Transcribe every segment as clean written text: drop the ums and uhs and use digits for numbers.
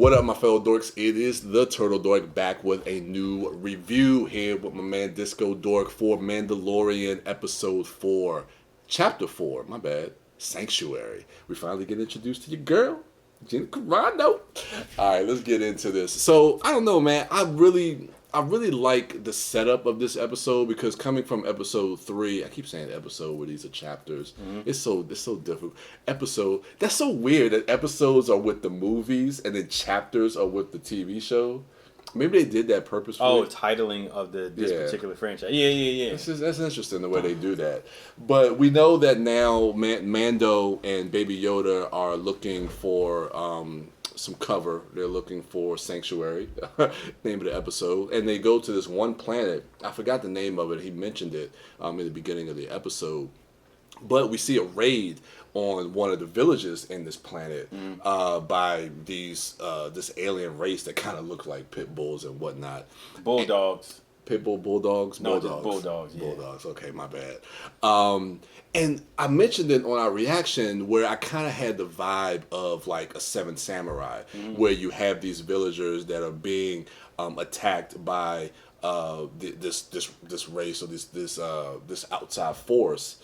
What up, my fellow dorks? It is the Turtle Dork back with a new review here with my man DiscoDork for Mandalorian Episode 4, Chapter 4, my bad, Sanctuary. We finally get introduced to your girl, Gina Carano. Alright, let's get into this. So, I don't know, man. I really like the setup of this episode because coming from episode 3, I keep saying episode where these are chapters. Mm-hmm. It's so difficult. Episode, that's so weird that episodes are with the movies and then chapters are with the TV show. Maybe they did that purposefully. Oh, titling of this particular franchise. Yeah. That's interesting the way they do that. But we know that now Mando and Baby Yoda are looking for some cover. They're looking for Sanctuary, name of the episode, and they go to this one planet. I forgot the name of it. He mentioned it in the beginning of the episode. But we see a raid on one of the villages in this planet by this alien race that kind of look like pit bulls and whatnot. Bulldogs. Pit bull, bulldogs? No, bulldogs. just bulldogs. Yeah. Bulldogs, okay, my bad. And I mentioned it on our reaction where I kind of had the vibe of like a Seven Samurai, where you have these villagers that are being attacked by this race or this outside force.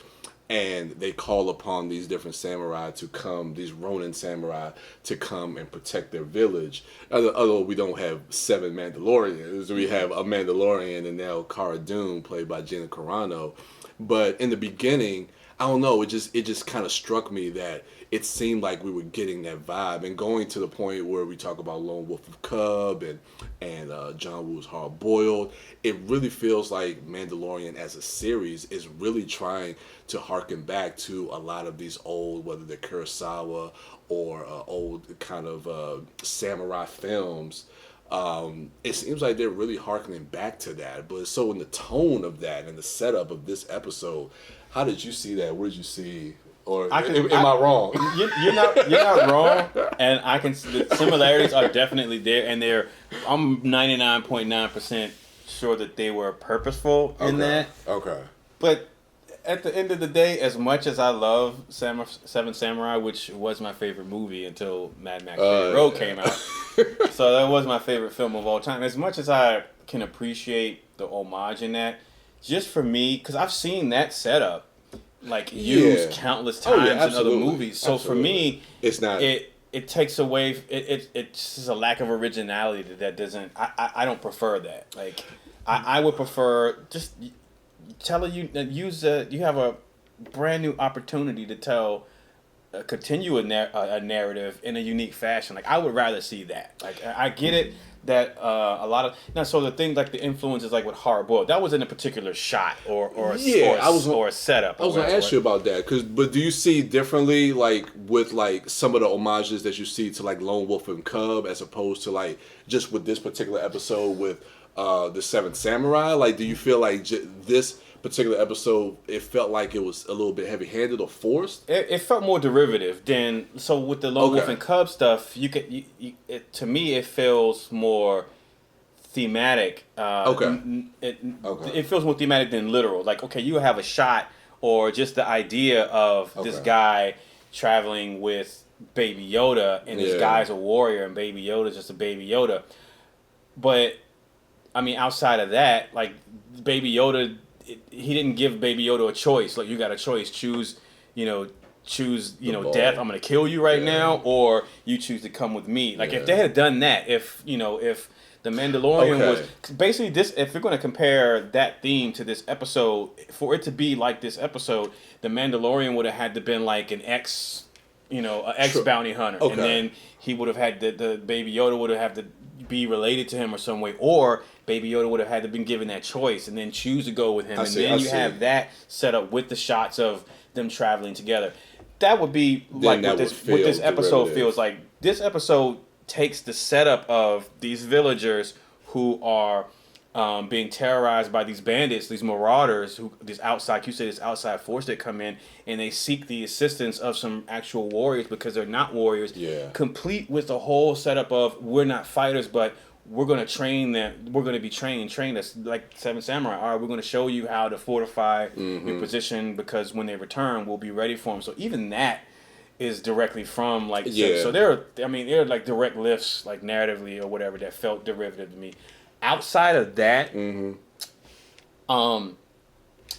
And they call upon these different samurai to come, these Ronin samurai, to come and protect their village. Although we don't have 7 Mandalorians, we have a Mandalorian and now Cara Dune, played by Gina Carano. But in the beginning, I don't know, it just kind of struck me that it seemed like we were getting that vibe and going to the point where we talk about Lone Wolf of Cub and John Woo's Hard Boiled. It really feels like Mandalorian as a series is really trying to harken back to a lot of these old, whether they're Kurosawa or old kind of samurai films. It seems like they're really harkening back to that. But so in the tone of that and the setup of this episode, how did you see that? What did you see? Or am I wrong? You're not wrong, and the similarities are definitely there, and I'm 99.9% sure that they were purposeful in that. Okay. But at the end of the day, as much as I love Seven Samurai, which was my favorite movie until Mad Max Fury Road came out, so that was my favorite film of all time. As much as I can appreciate the homage in that, just for me, because I've seen that setup used countless times in other movies. So for me, it's not. It takes away. It's just a lack of originality that doesn't. I don't prefer that. Like I would prefer just you have a brand new opportunity to continue a narrative in a unique fashion. Like I would rather see that. Like I get it that a lot of so the thing like the influences like with Hard Boiled, that was in a particular shot or a setup. I was gonna ask you about that but do you see differently like with like some of the homages that you see to like Lone Wolf and Cub as opposed to like just with this particular episode with the Seven Samurai? Like do you feel like this particular episode, it felt like it was a little bit heavy-handed or forced? It felt more derivative than with the Lone Wolf and Cub stuff. To me, it feels more thematic. It feels more thematic than literal. Like you have a shot or just the idea of this guy traveling with Baby Yoda, and this guy's a warrior, and Baby Yoda's just a Baby Yoda. But I mean, outside of that, like Baby Yoda. He didn't give Baby Yoda a choice. Like you got a choice. Choose death. I'm gonna kill you right now, or you choose to come with me. Like if they had done that, if the Mandalorian was basically this, if you're gonna compare that theme to this episode, for it to be like this episode, the Mandalorian would have had to been like an ex bounty hunter, and then he would have had the Baby Yoda would have had to be related to him or some way, or Baby Yoda would have had to been given that choice and then choose to go with him, you have that set up with the shots of them traveling together. That would be like what this episode feels like. This episode takes the setup of these villagers who are being terrorized by these bandits, these marauders, this outside force that come in, and they seek the assistance of some actual warriors because they're not warriors. Yeah. Complete with the whole setup of we're not fighters, but we're going to train them. We're going to be trained us like Seven Samurai. All right, we're going to show you how to fortify your position because when they return, we'll be ready for them. So even that is directly from like Yeah. so there are like direct lifts like narratively or whatever that felt derivative to me. Outside of that,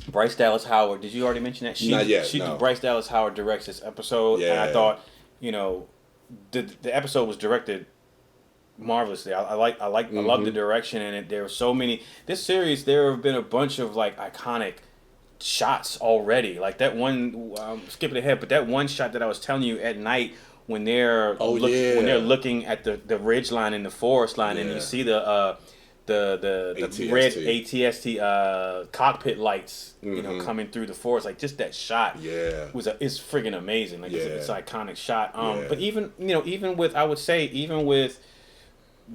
Bryce Dallas Howard. Did you already mention that? Not yet. No. Bryce Dallas Howard directs this episode, and I thought, the episode was directed marvelously. I love the direction in it. There were so many. This series, there have been a bunch of like iconic shots already. Like that one, I'm skipping ahead, but that one shot that I was telling you at night when they're when they're looking at the ridge line and the forest line, and you see the ATST. red ATST cockpit lights, coming through the forest, like just that shot, is friggin' amazing. Like it's an iconic shot. But even with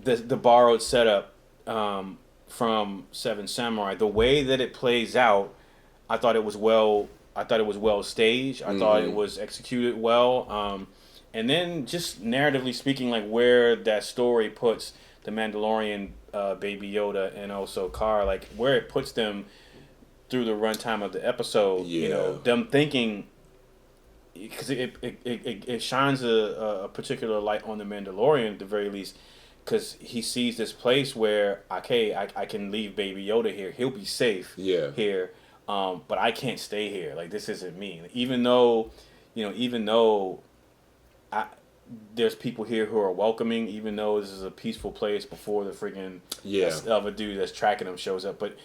the borrowed setup from Seven Samurai, the way that it plays out, I thought it was well staged. I thought it was executed well. And then just narratively speaking, like where that story puts the Mandalorian, Baby Yoda, and also Car, like where it puts them through the runtime of the episode. Them thinking, because it shines a particular light on the Mandalorian at the very least, because he sees this place where I can leave Baby Yoda here. He'll be safe here. But I can't stay here. Like this isn't me. Even though there's people here who are welcoming, even though this is a peaceful place before the friggin' of a dude that's tracking him shows up. But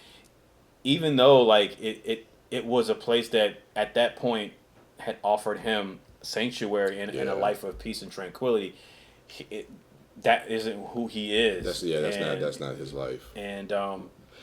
even though like it was a place that at that point had offered him sanctuary and a life of peace and tranquility, that isn't who he is. That's not his life. And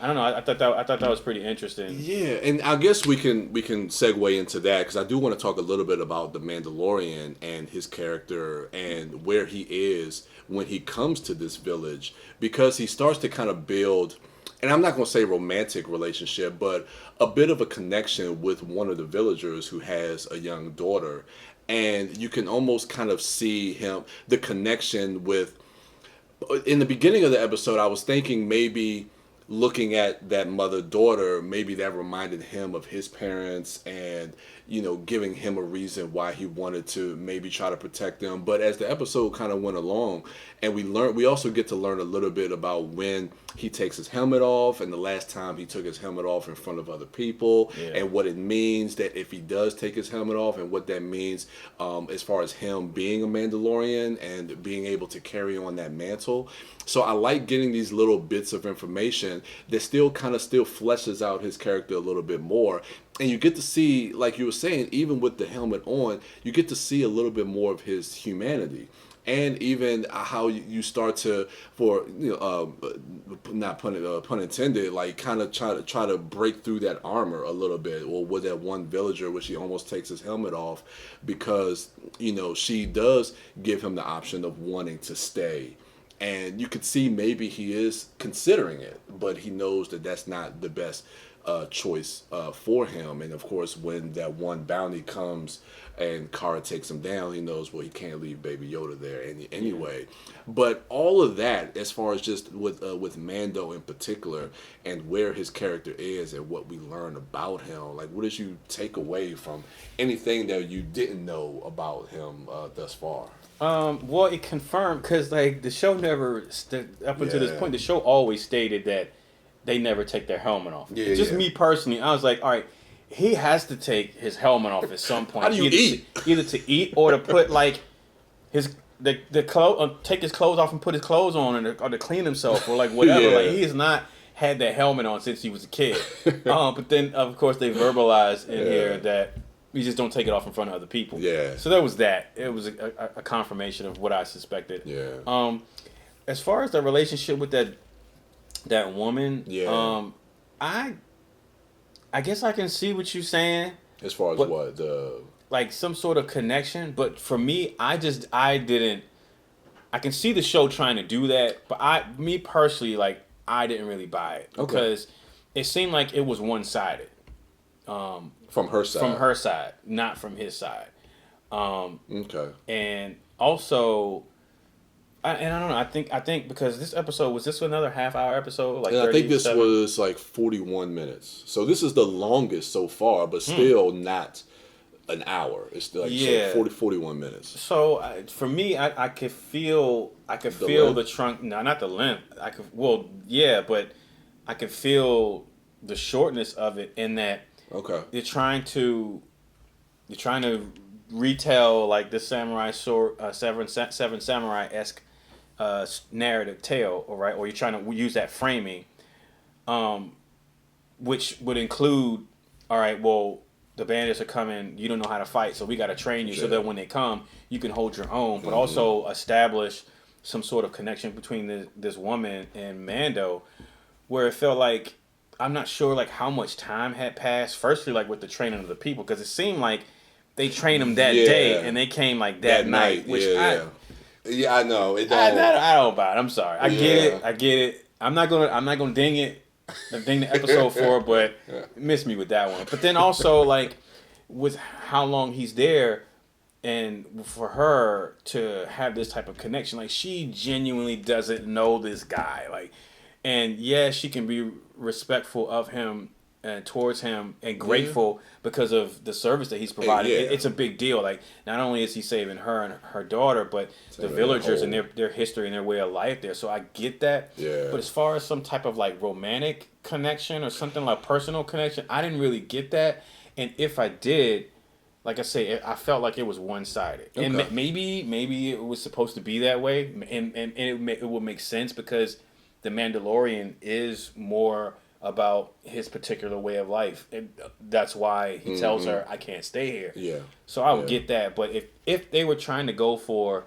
I don't know. I thought that was pretty interesting. Yeah, and I guess we can segue into that because I do want to talk a little bit about the Mandalorian and his character and where he is when he comes to this village, because he starts to kind of build, and I'm not going to say romantic relationship, but a bit of a connection with one of the villagers who has a young daughter, and you can almost kind of see the connection with. In the beginning of the episode, I was thinking maybe, looking at that mother-daughter, maybe that reminded him of his parents and, giving him a reason why he wanted to maybe try to protect them. But as the episode kind of went along, and we also get to learn a little bit about when he takes his helmet off and the last time he took his helmet off in front of other people, and what it means that if he does take his helmet off, and what that means as far as him being a Mandalorian and being able to carry on that mantle. So I like getting these little bits of information that still fleshes out his character a little bit more. And you get to see, like you were saying, even with the helmet on, you get to see a little bit more of his humanity. And even how you start to, not pun intended, like kind of try to break through that armor a little bit, or with that one villager where she almost takes his helmet off because she does give him the option of wanting to stay. And you could see maybe he is considering it, but he knows that that's not the best choice for him. And of course, when that one bounty comes and Kara takes him down, he knows, well, he can't leave Baby Yoda there anyway. But all of that, as far as just with Mando in particular, and where his character is and what we learn about him, like what did you take away from anything that you didn't know about him thus far? Well, it confirmed, because like the show never up until this point, the show always stated that they never take their helmet off. Me personally, I was like, all right, he has to take his helmet off at some point. How do you eat? Either to eat or to put like the clothes, take his clothes off and put his clothes on, or to clean himself, or like whatever. Like he has not had that helmet on since he was a kid. But then of course they verbalized in here that you just don't take it off in front of other people. Yeah. So there was that. It was a confirmation of what I suspected. Yeah. As far as the relationship with that woman, I guess I can see what you're saying. As far as like some sort of connection, but for me, I didn't. I can see the show trying to do that, but me personally, like I didn't really buy it because it seemed like it was one-sided. From her side. From her side, not from his side. And also, I don't know. I think because this episode was this another half-hour episode? Like I think this was like 41 minutes. So this is the longest so far, but still not an hour. It's like Yeah. 41 minutes. So for me, I could feel length? the trunk. No, not the length. But I could feel the shortness of it in that Okay. you're trying to retell like the samurai sword, seven samurai esque narrative tale, all right, or you're trying to use that framing, which would include, all right, well, the bandits are coming, you don't know how to fight, so we got to train you so that when they come, you can hold your own, but also establish some sort of connection between this woman and Mando, where it felt like, I'm not sure like how much time had passed, firstly like with the training of the people, because it seemed like they trained them that day and they came like that night, which I know. It don't, I don't buy it. I'm sorry. I get it. I'm not gonna ding it, ding the episode for it, but miss me with that one. But then also like with how long he's there, and for her to have this type of connection, like she genuinely doesn't know this guy, like, and yeah, she can be respectful of him and towards him and grateful because of the service that he's providing. It's a big deal. Like, not only is he saving her and her daughter, but the villagers and their history and their way of life there. So I get that. Yeah. But as far as some type of like romantic connection or something like personal connection, I didn't really get that. And if I did, like I say, I felt like it was one-sided. Okay. And maybe it was supposed to be that way, and it would make sense because the Mandalorian is more about his particular way of life. And that's why he tells her, I can't stay here. Yeah. So I would get that. But if they were trying to go for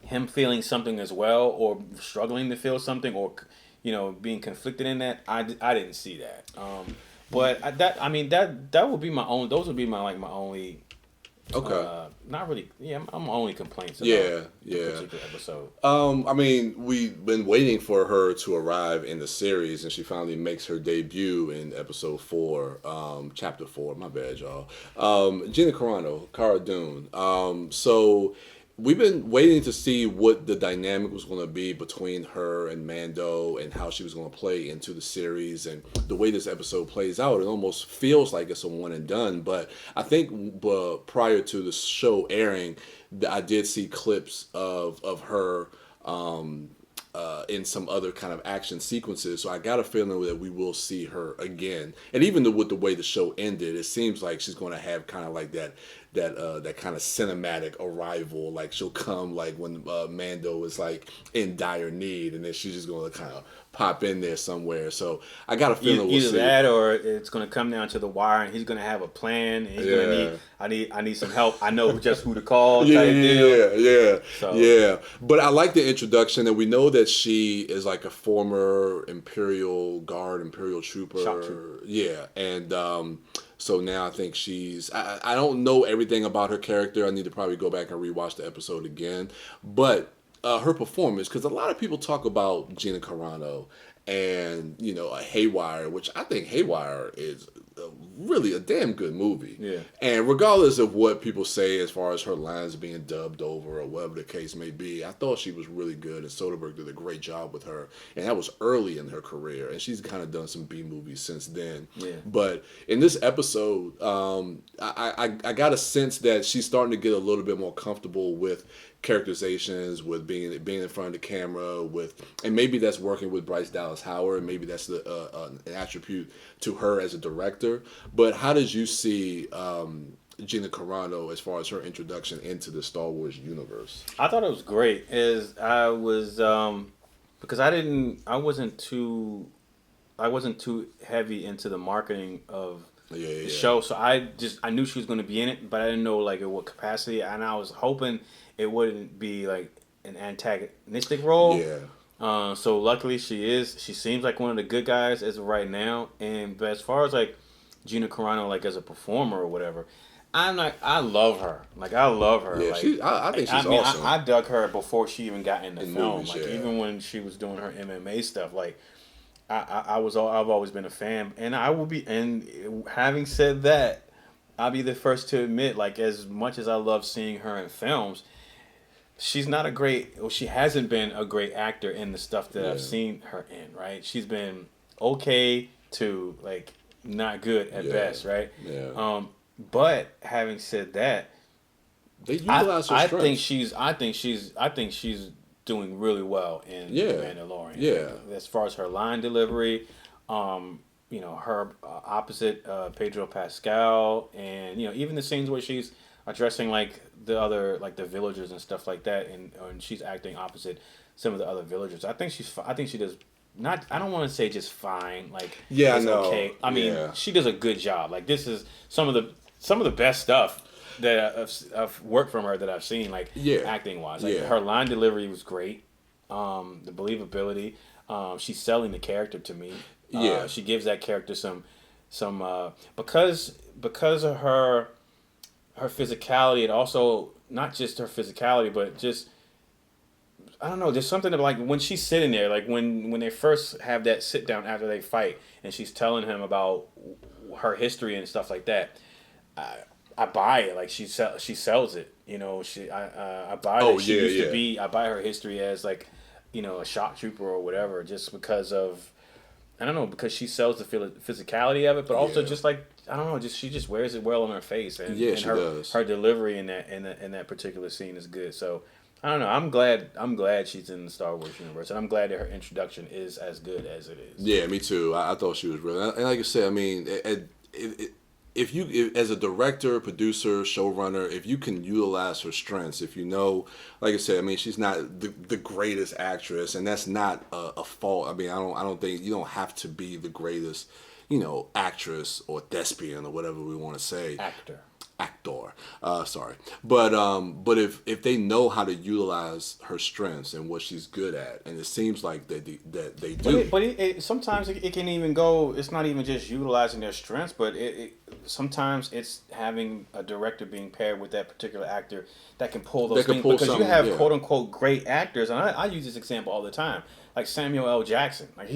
him feeling something as well, or struggling to feel something, or being conflicted in that, I didn't see that. But that would be my own. Those would be my only. Okay. Not really. Yeah, I'm only complaints about the particular episode. I mean, we've been waiting for her to arrive in the series, and she finally makes her debut in episode 4, chapter 4. My bad, y'all. Gina Carano, Cara Dune. So we've been waiting to see what the dynamic was going to be between her and Mando and how she was going to play into the series. And the way this episode plays out, it almost feels like it's a one and done. But I think prior to the show airing, I did see clips of her in some other kind of action sequences. So I got a feeling that we will see her again. And even with the way the show ended, it seems like she's going to have kind of like that kind of cinematic arrival. Like she'll come like when Mando is like in dire need, and then she's just going to kind of pop in there somewhere. So I got a feeling we'll see that, or it's going to come down to the wire, and he's going to have a plan. And he's going to need I need some help. I know just who to call. Yeah. But I like the introduction, and we know that she is like a former Imperial Guard, Imperial trooper. Yeah, and so now I think she's. I don't know everything about her character. I need to probably go back and rewatch the episode again. But her performance, because a lot of people talk about Gina Carano and Haywire, which I think Haywire is really a damn good movie. Yeah. And regardless of what people say as far as her lines being dubbed over or whatever the case may be, I thought she was really good, and Soderbergh did a great job with her. And that was early in her career, and she's kind of done some B movies since then. Yeah. But in this episode, I got a sense that she's starting to get a little bit more comfortable with characterizations, with being in front of the camera, and maybe that's working with Bryce Dallas Howard. Maybe that's an attribute to her as a director. But how did you see Gina Carano as far as her introduction into the Star Wars universe? I thought it was great. I was because I wasn't too heavy into the marketing of the show, so I knew she was going to be in it, but I didn't know like in what capacity, and I was hoping it wouldn't be like an antagonistic role. Yeah. So luckily she seems like one of the good guys as of right now. But as far as like Gina Carano, like as a performer or whatever, I love her. Like I love her. Yeah, like, I think she's awesome. I dug her before she even got in the film. Movies, like even when she was doing her MMA stuff, like I've always been a fan, and I will be. And having said that, I'll be the first to admit, like as much as I love seeing her in films, she hasn't been a great actor in the stuff that I've seen her in, right? She's been okay to like not good at best, right? Yeah. But having said that, they utilize her strengths. I think she's doing really well in The Mandalorian. Yeah. As far as her line delivery, her opposite Pedro Pascal, and even the scenes where she's addressing like the other the villagers and stuff like that, and she's acting opposite some of the other villagers. I think she does not. I don't want to say just fine. It's okay. I mean, she does a good job. Like this is some of the best stuff that I've worked from her that I've seen, acting wise. Her line delivery was great. The believability. She's selling the character to me. She gives that character some because of her physicality, and also not just her physicality, but just I don't know. There's something like when she's sitting there, like when they first have that sit down after they fight, and she's telling him about her history and stuff like that. I buy it. Like she sells it. I buy that she used to be. I buy her history as a shock trooper or whatever, just because of I don't know, because she sells the physicality of it, but also just I don't know, she just wears it well on her face, and she her does. Her delivery in that particular scene is good. So I don't know. I'm glad she's in the Star Wars universe, and I'm glad that her introduction is as good as it is. Yeah, me too. I thought she was really, and like I said, I mean, if as a director, producer, showrunner, if you can utilize her strengths, if like I said, I mean, she's not the greatest actress, and that's not a fault. I mean, I don't think you don't have to be the greatest, actress or thespian or whatever we want to say. Actor. Sorry, but if they know how to utilize her strengths and what she's good at, and it seems like that they do. But sometimes it can even go. It's not even just utilizing their strengths, but sometimes it's having a director being paired with that particular actor that can pull those things, because you have quote unquote great actors, and I use this example all the time, like Samuel L. Jackson. Like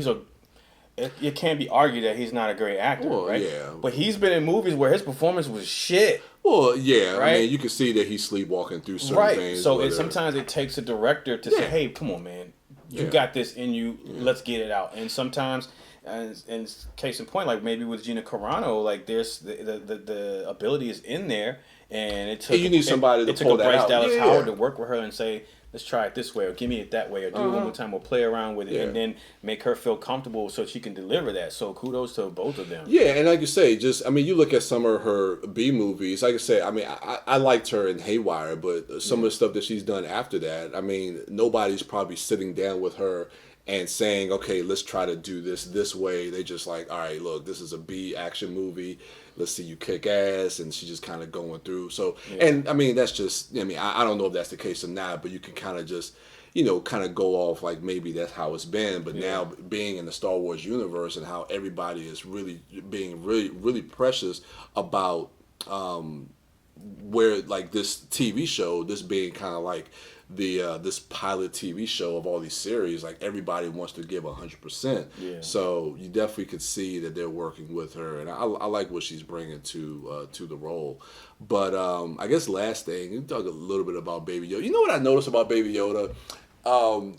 it can't be argued that he's not a great actor, right? Yeah. But he's been in movies where his performance was shit. Well, yeah, right? I mean, you can see that he's sleepwalking through certain things. So sometimes it takes a director to say, "Hey, come on, man, you got this in you. Let's get it out." And sometimes, and case in point, like maybe with Gina Carano, like there's the ability is in there, and it took you need somebody to pull that out. Bryce Dallas Howard to work with her and say, let's try it this way, or give me it that way, or do it one more time, or play around with it, and then make her feel comfortable so she can deliver that. So kudos to both of them. Yeah, and like you say, you look at some of her B movies. Like I say, I mean, I liked her in Haywire, but some of the stuff that she's done after that, I mean, nobody's probably sitting down with her and saying, okay, let's try to do this way. They just like, all right, look, this is a B action movie. Let's see you kick ass, and she's just kind of going through. So, and I mean, that's just, I mean, I don't know if that's the case or not, but you can kind of just, kind of go off like maybe that's how it's been. But now being in the Star Wars universe and how everybody is really being really precious about where like this TV show, this being kind of like this pilot TV show of all these series, like everybody wants to give 100%. Yeah. So you definitely could see that they're working with her, and I like what she's bringing to the role. But I guess last thing, you talk a little bit about Baby Yoda. You know what I noticed about Baby Yoda?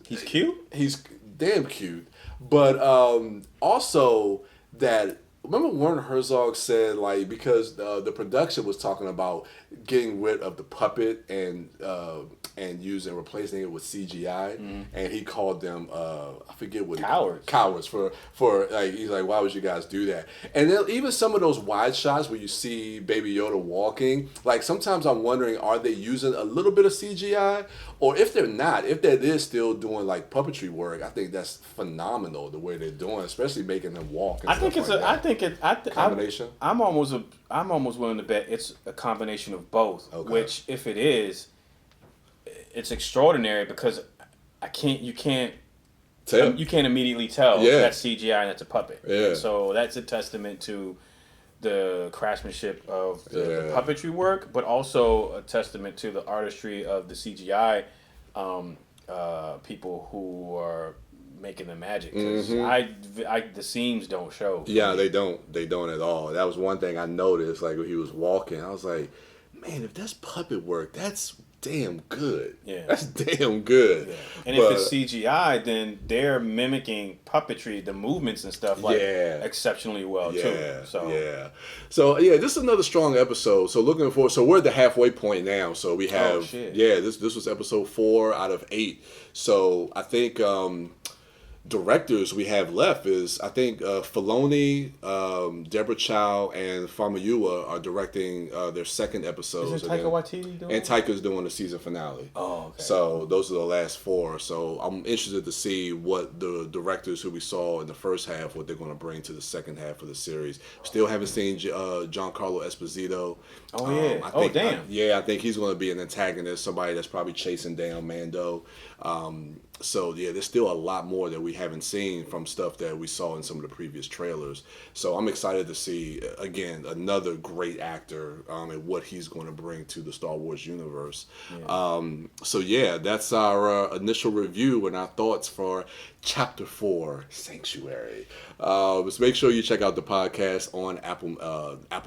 He's cute. He's damn cute, but also that. Remember Werner Herzog said, like, because the production was talking about getting rid of the puppet and replacing it with CGI, and he called them I forget what cowards for like, he's like, why would you guys do that? And then even some of those wide shots where you see Baby Yoda walking, like sometimes I'm wondering, are they using a little bit of CGI, or if they're not, if that is still doing like puppetry work, I think that's phenomenal the way they're doing, especially making them walk. And combination. I'm almost willing to bet it's a combination of both. Okay. Which, if it is, it's extraordinary because you can't immediately tell that's CGI and that's a puppet. Yeah. And so that's a testament to the craftsmanship of the puppetry work, but also a testament to the artistry of the CGI people who are making the magic. Cause the seams don't show. Yeah, they don't at all. That was one thing I noticed. Like when he was walking, I was like, man, if that's puppet work, that's damn good. Yeah. That's damn good. Yeah. And if it's CGI, then they're mimicking puppetry, the movements and stuff exceptionally well too. So this is another strong episode. So looking forward. So we're at the halfway point now. So we have this was episode 4 out of 8. So I think directors we have left is Filoni, Deborah Chow, and Famuyiwa are directing their second episode. Isn't Taika Waititi doing? And Taika's doing the season finale. Oh, okay. So those are the last 4. So I'm interested to see what the directors who we saw in the first half, what they're going to bring to the second half of the series. Still haven't seen Giancarlo Esposito. Oh yeah. I think he's going to be an antagonist, somebody that's probably chasing down Mando. So there's still a lot more that we haven't seen from stuff that we saw in some of the previous trailers. So I'm excited to see again another great actor and what he's going to bring to the Star Wars universe. That's our initial review and our thoughts for Chapter 4, Sanctuary. So make sure you check out the podcast on Apple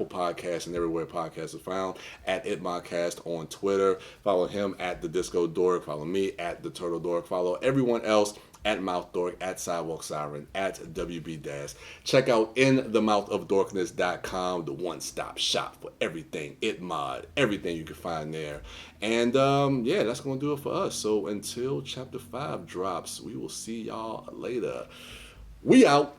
Podcasts and everywhere podcasts are found. At ItModcast on Twitter. Follow him at the DiscoDork. Follow me at the TurtleDork. Follow everyone else at MouthDork, at Sidewalk Siren, at WB Dash. Check out InTheMouthOfDorkness.com, the one-stop shop for everything ItMod, everything you can find there. And that's going to do it for us. So until Chapter 5 drops, we will see y'all later. We out.